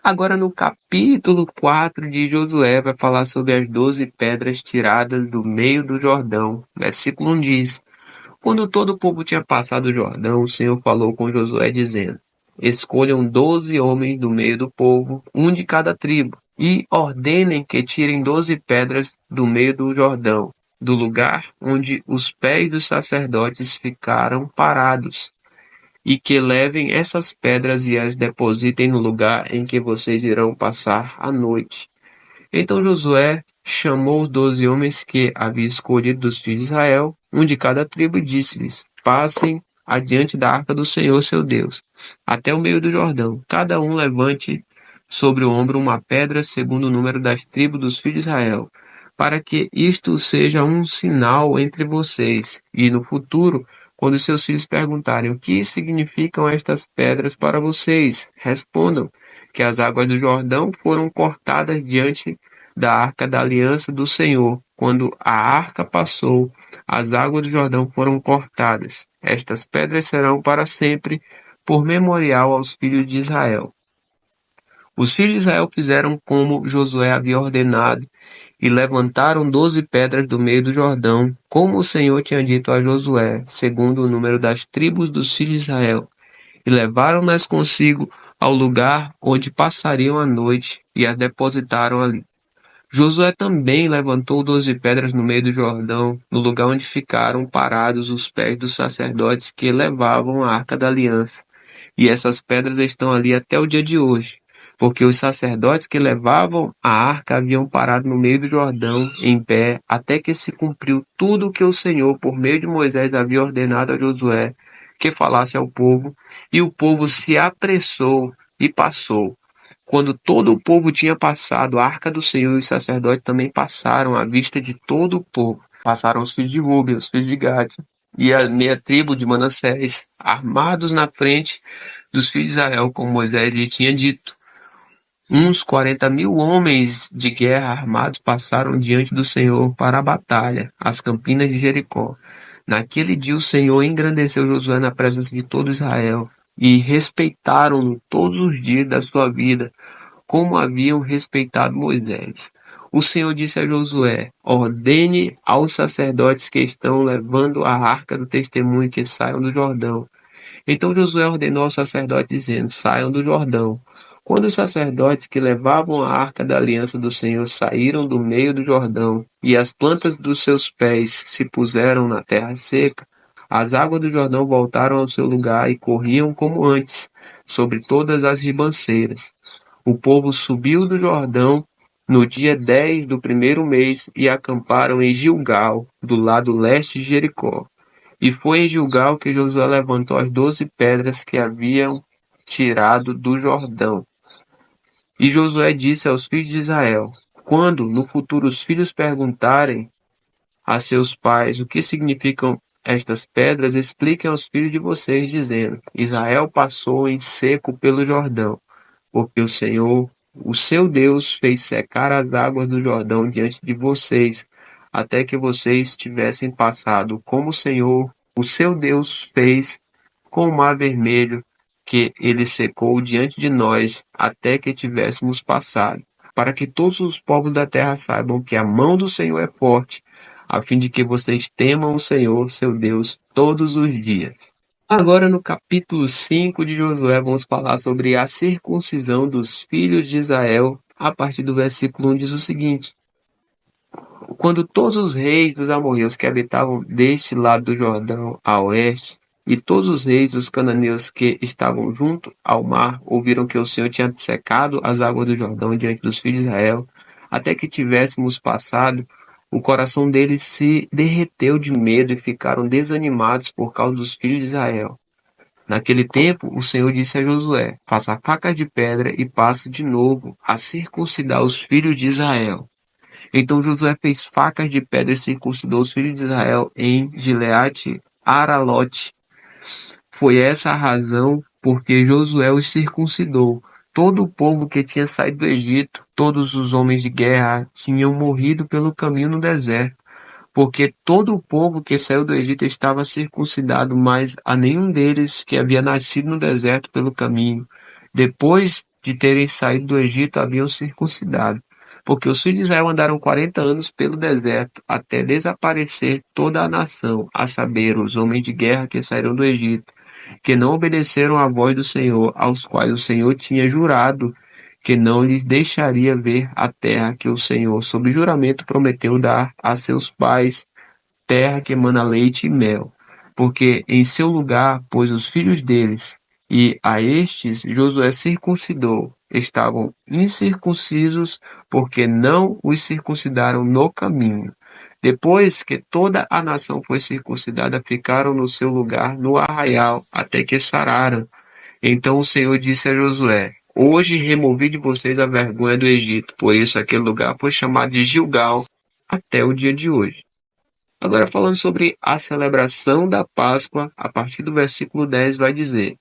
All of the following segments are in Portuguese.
Agora no capítulo 4 de Josué vai falar sobre as 12 pedras tiradas do meio do Jordão. Versículo 1 diz: Quando todo o povo tinha passado o Jordão, o Senhor falou com Josué dizendo: Escolham 12 homens do meio do povo, um de cada tribo, e ordenem que tirem 12 pedras do meio do Jordão, do lugar onde os pés dos sacerdotes ficaram parados, e que levem essas pedras e as depositem no lugar em que vocês irão passar a noite. Então Josué chamou os 12 homens que havia escolhido dos filhos de Israel, um de cada tribo, e disse-lhes: Passem adiante da arca do Senhor seu Deus, até o meio do Jordão. Cada um levante sobre o ombro uma pedra, segundo o número das tribos dos filhos de Israel, para que isto seja um sinal entre vocês. E no futuro, quando seus filhos perguntarem o que significam estas pedras para vocês, respondam que as águas do Jordão foram cortadas diante da arca da aliança do Senhor. Quando a arca passou, as águas do Jordão foram cortadas. Estas pedras serão para sempre por memorial aos filhos de Israel. Os filhos de Israel fizeram como Josué havia ordenado e levantaram 12 pedras do meio do Jordão, como o Senhor tinha dito a Josué, segundo o número das tribos dos filhos de Israel, e levaram-nas consigo ao lugar onde passariam a noite e as depositaram ali. Josué também levantou 12 pedras no meio do Jordão, no lugar onde ficaram parados os pés dos sacerdotes que levavam a arca da aliança. E essas pedras estão ali até o dia de hoje, porque os sacerdotes que levavam a arca haviam parado no meio do Jordão, em pé, até que se cumpriu tudo o que o Senhor, por meio de Moisés, havia ordenado a Josué que falasse ao povo, e o povo se apressou e passou. Quando todo o povo tinha passado, a arca do Senhor e os sacerdotes também passaram à vista de todo o povo. Passaram os filhos de Rubem, os filhos de Gad e a meia tribo de Manassés, armados na frente dos filhos de Israel, como Moisés lhe tinha dito. Uns 40.000 homens de guerra armados passaram diante do Senhor para a batalha, às campinas de Jericó. Naquele dia o Senhor engrandeceu Josué na presença de todo Israel, e respeitaram-no todos os dias da sua vida, como haviam respeitado Moisés. O Senhor disse a Josué: Ordene aos sacerdotes que estão levando a arca do testemunho que saiam do Jordão. Então Josué ordenou aos sacerdotes, dizendo: Saiam do Jordão. Quando os sacerdotes que levavam a arca da aliança do Senhor saíram do meio do Jordão, e as plantas dos seus pés se puseram na terra seca, as águas do Jordão voltaram ao seu lugar e corriam como antes, sobre todas as ribanceiras. O povo subiu do Jordão no dia 10 do primeiro mês e acamparam em Gilgal, do lado leste de Jericó. E foi em Gilgal que Josué levantou as 12 pedras que haviam tirado do Jordão. E Josué disse aos filhos de Israel: Quando no futuro os filhos perguntarem a seus pais o que significam estas pedras, expliquem aos filhos de vocês, dizendo: Israel passou em seco pelo Jordão, porque o Senhor, o seu Deus, fez secar as águas do Jordão diante de vocês, até que vocês tivessem passado, como o Senhor, o seu Deus, fez com o mar vermelho, que ele secou diante de nós, até que tivéssemos passado, para que todos os povos da terra saibam que a mão do Senhor é forte, a fim de que vocês temam o Senhor, seu Deus, todos os dias. Agora, no capítulo 5 de Josué, vamos falar sobre a circuncisão dos filhos de Israel. A partir do versículo 1 diz o seguinte: Quando todos os reis dos amorreus que habitavam deste lado do Jordão a oeste, e todos os reis dos cananeus que estavam junto ao mar, ouviram que o Senhor tinha secado as águas do Jordão diante dos filhos de Israel, até que tivéssemos passado, o coração deles se derreteu de medo e ficaram desanimados por causa dos filhos de Israel. Naquele tempo, o Senhor disse a Josué: Faça facas de pedra e passe de novo a circuncidar os filhos de Israel. Então Josué fez facas de pedra e circuncidou os filhos de Israel em Gileade Aralote. Foi essa a razão porque Josué os circuncidou. Todo o povo que tinha saído do Egito, todos os homens de guerra, tinham morrido pelo caminho no deserto, porque todo o povo que saiu do Egito estava circuncidado, mas a nenhum deles que havia nascido no deserto pelo caminho. Depois de terem saído do Egito haviam circuncidado, porque os filhos de Israel andaram 40 anos pelo deserto, até desaparecer toda a nação, a saber, os homens de guerra que saíram do Egito, que não obedeceram à voz do Senhor, aos quais o Senhor tinha jurado que não lhes deixaria ver a terra que o Senhor, sob juramento, prometeu dar a seus pais, terra que emana leite e mel, porque em seu lugar pôs os filhos deles, e a estes Josué circuncidou. Estavam incircuncisos, porque não os circuncidaram no caminho. Depois que toda a nação foi circuncidada, ficaram no seu lugar no arraial, até que sararam. Então o Senhor disse a Josué: Hoje removi de vocês a vergonha do Egito. Por isso aquele lugar foi chamado de Gilgal até o dia de hoje. Agora, falando sobre a celebração da Páscoa, a partir do versículo 10 vai dizer: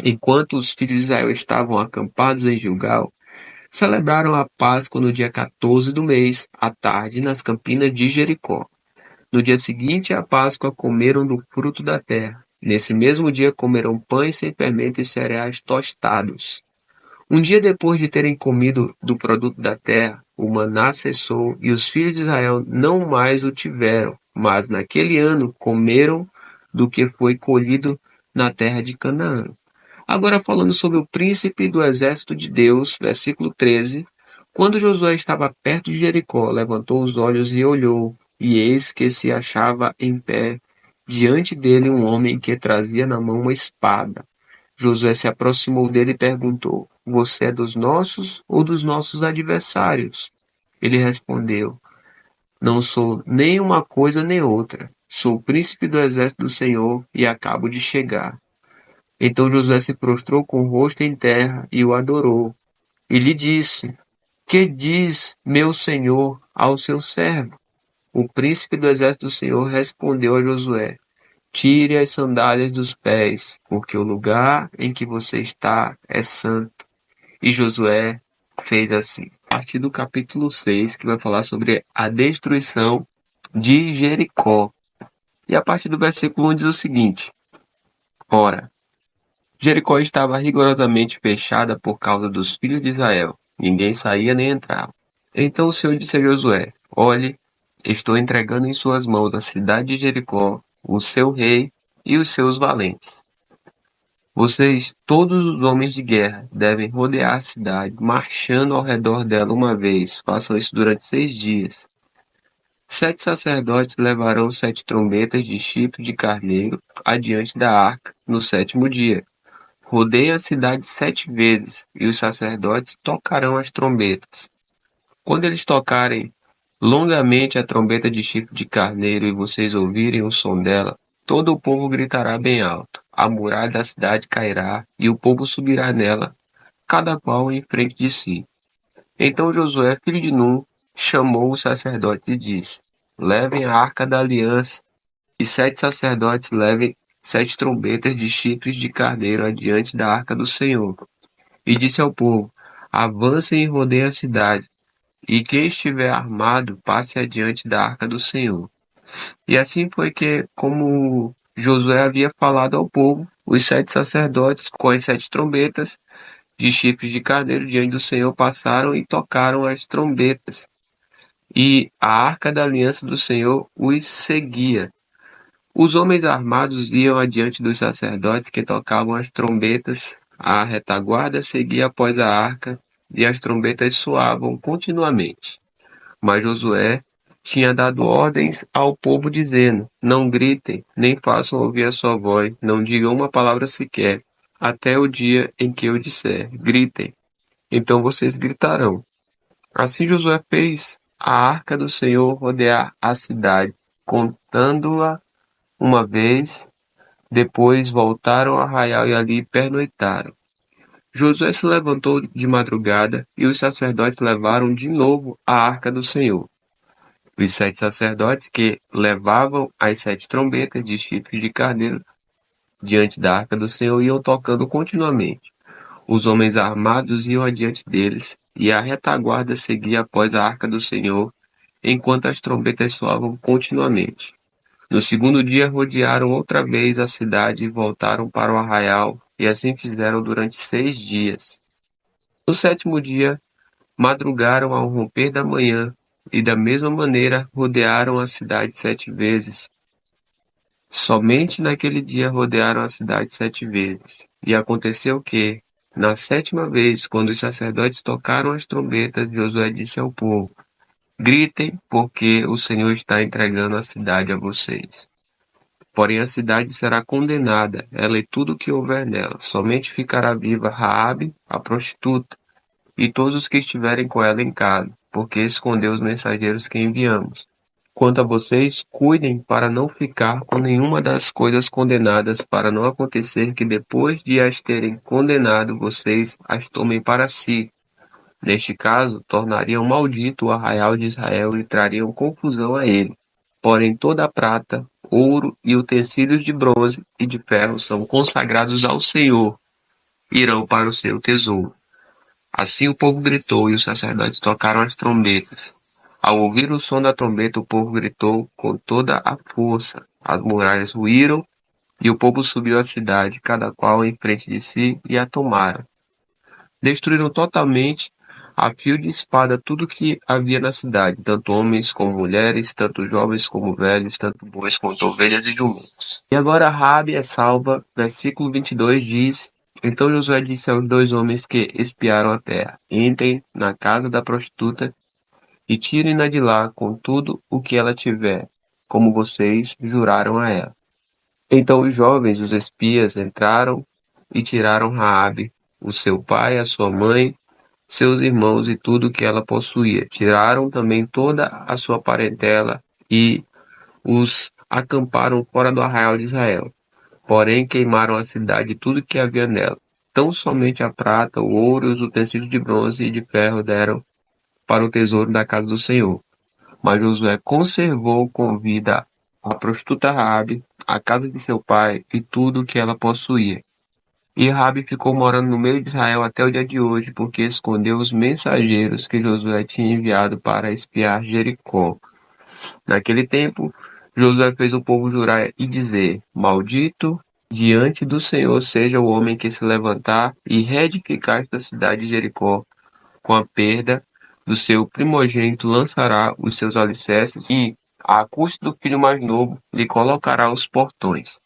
Enquanto os filhos de Israel estavam acampados em Gilgal, celebraram a Páscoa no dia 14 do mês, à tarde, nas campinas de Jericó. No dia seguinte à Páscoa, comeram do fruto da terra. Nesse mesmo dia, comeram pães sem fermento e cereais tostados. Um dia depois de terem comido do produto da terra, o maná cessou e os filhos de Israel não mais o tiveram, mas naquele ano comeram do que foi colhido na terra de Canaã. Agora falando sobre o príncipe do exército de Deus, versículo 13. Quando Josué estava perto de Jericó, levantou os olhos e olhou, e eis que se achava em pé diante dele um homem que trazia na mão uma espada. Josué se aproximou dele e perguntou: Você é dos nossos ou dos nossos adversários? Ele respondeu: Não sou nem uma coisa nem outra. Sou o príncipe do exército do Senhor e acabo de chegar. Então Josué se prostrou com o rosto em terra e o adorou. E lhe disse: Que diz meu senhor ao seu servo? O príncipe do exército do Senhor respondeu a Josué: Tire as sandálias dos pés, porque o lugar em que você está é santo. E Josué fez assim. A partir do capítulo 6, que vai falar sobre a destruição de Jericó. E a partir do versículo 1 diz o seguinte: Ora, Jericó estava rigorosamente fechada por causa dos filhos de Israel. Ninguém saía nem entrava. Então o Senhor disse a Josué: Olhe, estou entregando em suas mãos a cidade de Jericó, o seu rei e os seus valentes. Vocês, todos os homens de guerra, devem rodear a cidade, marchando ao redor dela uma vez. Façam isso durante 6 dias. 7 sacerdotes levarão 7 trombetas de chifre de carneiro adiante da arca no 7º dia. Rodeiem a cidade 7 vezes, e os sacerdotes tocarão as trombetas. Quando eles tocarem longamente a trombeta de chifre de carneiro e vocês ouvirem o som dela, todo o povo gritará bem alto. A muralha da cidade cairá e o povo subirá nela, cada qual em frente de si. Então Josué, filho de Nun, chamou os sacerdotes e disse: Levem a arca da aliança, e 7 sacerdotes levem 7 trombetas de chifres de carneiro adiante da arca do Senhor. E disse ao povo: Avancem e rodeiem a cidade, e quem estiver armado passe adiante da arca do Senhor. E assim foi que, como Josué havia falado ao povo, os 7 sacerdotes, com as 7 trombetas de chifres de carneiro diante do Senhor, passaram e tocaram as trombetas. E a arca da aliança do Senhor os seguia. Os homens armados iam adiante dos sacerdotes que tocavam as trombetas, a retaguarda seguia após a arca, e as trombetas soavam continuamente. Mas Josué tinha dado ordens ao povo dizendo: Não gritem, nem façam ouvir a sua voz, não digam uma palavra sequer, até o dia em que eu disser: Gritem. Então vocês gritarão. Assim Josué fez a arca do Senhor rodear a cidade, contando-a uma vez. Depois voltaram ao arraial e ali pernoitaram. Josué se levantou de madrugada e os sacerdotes levaram de novo a arca do Senhor. Os 7 sacerdotes que levavam as 7 trombetas de chifres de carneiro diante da arca do Senhor iam tocando continuamente. Os homens armados iam adiante deles, e a retaguarda seguia após a arca do Senhor, enquanto as trombetas soavam continuamente. No segundo dia rodearam outra vez a cidade e voltaram para o arraial, e assim fizeram durante 6 dias. No sétimo dia, madrugaram ao romper da manhã, e da mesma maneira rodearam a cidade 7 vezes. Somente naquele dia rodearam a cidade 7 vezes. E aconteceu que, na sétima vez, quando os sacerdotes tocaram as trombetas, Josué disse ao povo: Gritem, porque o Senhor está entregando a cidade a vocês. Porém a cidade será condenada, ela e tudo o que houver nela. Somente ficará viva Raabe, a prostituta, e todos os que estiverem com ela em casa, porque escondeu os mensageiros que enviamos. Quanto a vocês, cuidem para não ficar com nenhuma das coisas condenadas, para não acontecer que depois de as terem condenado, vocês as tomem para si. Neste caso, tornariam maldito o arraial de Israel e trariam confusão a ele. Porém, toda a prata, ouro e utensílios de bronze e de ferro são consagrados ao Senhor, irão para o seu tesouro. Assim o povo gritou e os sacerdotes tocaram as trombetas. Ao ouvir o som da trombeta, o povo gritou com toda a força. As muralhas ruíram e o povo subiu à cidade, cada qual em frente de si, e a tomaram. Destruíram totalmente a fio de espada tudo que havia na cidade, tanto homens como mulheres, tanto jovens como velhos, tanto bois quanto ovelhas e jumentos. E agora Raabe é salva. Versículo 22 diz: Então Josué disse aos 2 homens que espiaram a terra: Entrem na casa da prostituta e tirem-na de lá com tudo o que ela tiver, como vocês juraram a ela. Então os jovens, os espias, entraram e tiraram Raabe, o seu pai, a sua mãe, seus irmãos e tudo o que ela possuía. Tiraram também toda a sua parentela e os acamparam fora do arraial de Israel. Porém queimaram a cidade e tudo que havia nela. Tão somente a prata, o ouro e os utensílios de bronze e de ferro deram para o tesouro da casa do Senhor. Mas Josué conservou com vida a prostituta Raabe, a casa de seu pai e tudo o que ela possuía. E Raabe ficou morando no meio de Israel até o dia de hoje, porque escondeu os mensageiros que Josué tinha enviado para espiar Jericó. Naquele tempo, Josué fez o povo jurar e dizer: Maldito diante do Senhor seja o homem que se levantar e reedificar esta cidade de Jericó. Com a perda do seu primogênito lançará os seus alicerces e, à custa do filho mais novo, lhe colocará os portões.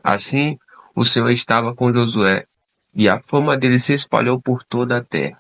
Assim, o Senhor estava com Josué, e a fama dele se espalhou por toda a terra.